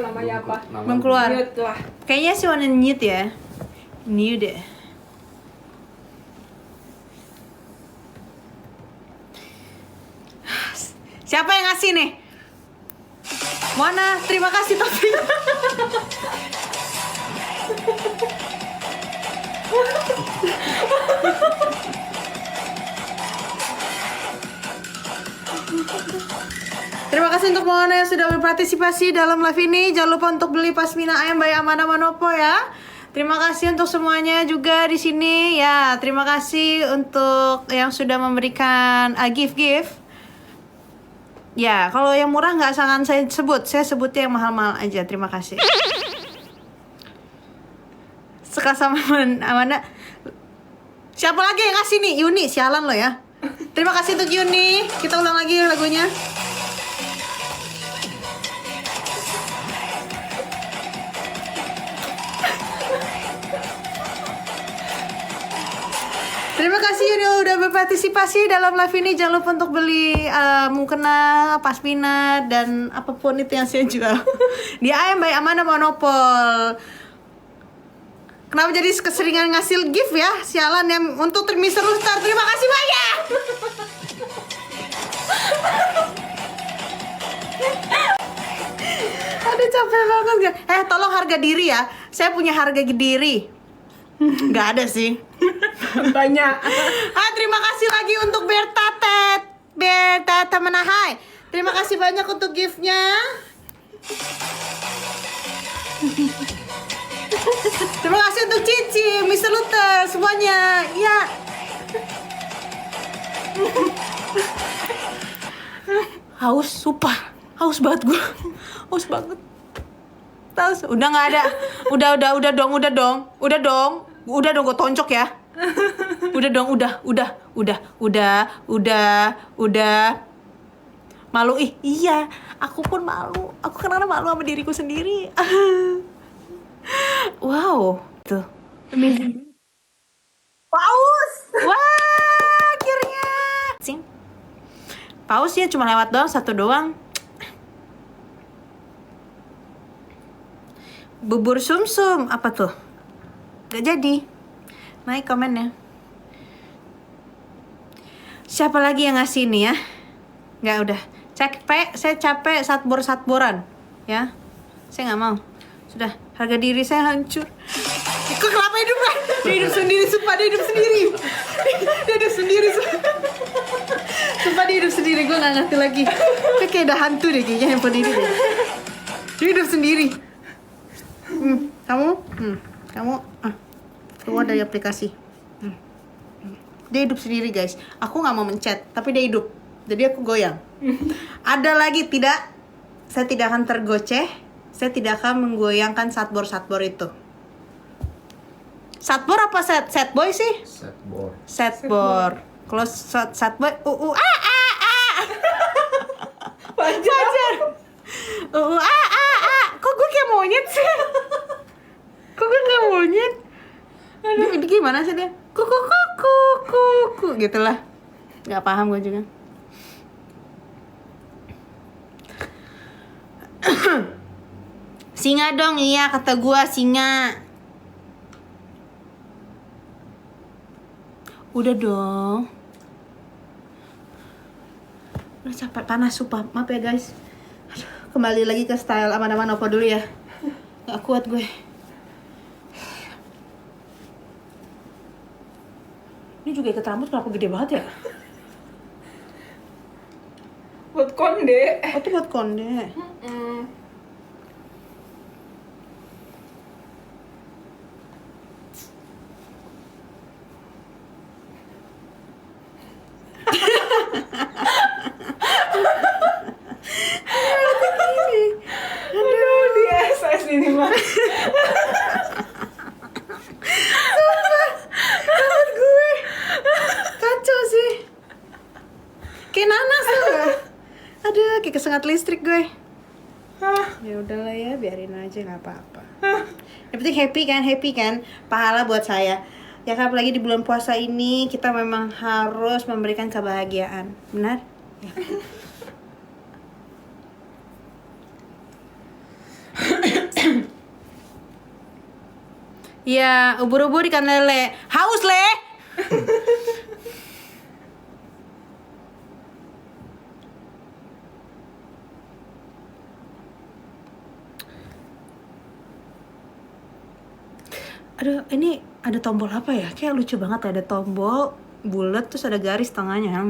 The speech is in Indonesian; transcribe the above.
Namanya apa? Belum keluar. Mute lah. Kayaknya sih warna nude ya. Nude deh. Siapa yang ngasih nih? Mana? Terima kasih tapi. Terima kasih untuk Mona yang sudah berpartisipasi dalam live ini. Jangan lupa untuk beli pasmina ayam by Amanda Manopo ya. Terima kasih untuk semuanya juga di sini ya. Terima kasih untuk yang sudah memberikan gift. Ya, kalau yang murah nggak akan saya sebut. Saya sebutnya yang mahal-mahal aja. Terima kasih. Suka sama Amanda. Siapa lagi yang ngasih nih? Yuni, sialan lo ya. Terima kasih untuk Yuni. Kita ulang lagi lagunya. Terima kasih udah berpartisipasi dalam live ini. Jangan lupa untuk beli mukena, pasmina, dan apapun itu yang saya jual di ayam by Amanda Monopol. Kenapa jadi keseringan ngasih gift ya? Sialan ya. Untuk Mr. Rustar, terima kasih banyak. Aduh capek banget. Tolong harga diri ya. Saya punya harga diri. Nggak ada sih. Banyak. Terima kasih lagi untuk Berta Menahai. Terima kasih banyak untuk giftnya. Terima kasih untuk Cici, Mr. Luther, semuanya. Ya. Haus, sumpah. Haus banget gue. Haus banget. Tahu? Udah nggak ada. Udah dong. Udah dong, gue toncok ya. Udah. Malu iya, aku pun malu. Aku kadang malu sama diriku sendiri. Wow, tuh. Amazing. Paus. Wah, akhirnya. Sing. Paus ya cuma lewat doang, satu doang. Bubur sumsum, apa tuh? Gak jadi. Naik komennya. Siapa lagi yang ngasih ini ya? Nggak, udah. Saya capek satboran ya. Saya nggak mau. Sudah, harga diri saya hancur. Kok kenapa hidupnya? Dia hidup sendiri, sumpah dia hidup sendiri. Dia hidup sendiri. Sumpah dia hidup sendiri, gue nggak ngerti lagi. Kayak ada hantu deh kayaknya handphone ini deh. Dia hidup sendiri. Kamu keluar dari aplikasi. Dia hidup sendiri guys. Aku nggak mau mencet, tapi dia hidup. Jadi aku goyang. Ada lagi tidak? Saya tidak akan tergoceh. Saya tidak akan menggoyangkan satbor itu. Satbor apa setboy sih? Setbor. Kalau satboy, Wajar. Kok gue kayak monyet sih? Kok gue kayak monyet? Ini gimana sih dia? Kuku gitulah. Nggak paham gue juga. Singa dong, iya kata gue singa. Udah dong. Udah capek, panas sumpah. Maaf ya guys. Kembali lagi ke style aman-aman apa dulu ya. Gak kuat gue. Ini juga ikat rambut kenapa gede banget ya? Buat konde. Oh, itu buat konde. Aduh, di SS ini mah. Rambut gue kacau sih. Kayak nanas tuh. Aduh, kayak kesengat listrik gue. Ya udahlah ya, biarin aja nggak apa-apa. Yang penting happy kan, pahala buat saya. Ya kan apalagi di bulan puasa ini kita memang harus memberikan kebahagiaan, benar? Ya. Iya, ubur-ubur ikan lele. Haus, Le. Aduh, ini ada tombol apa ya? Kayak lucu banget, ada tombol bulat terus ada garis tengahnya.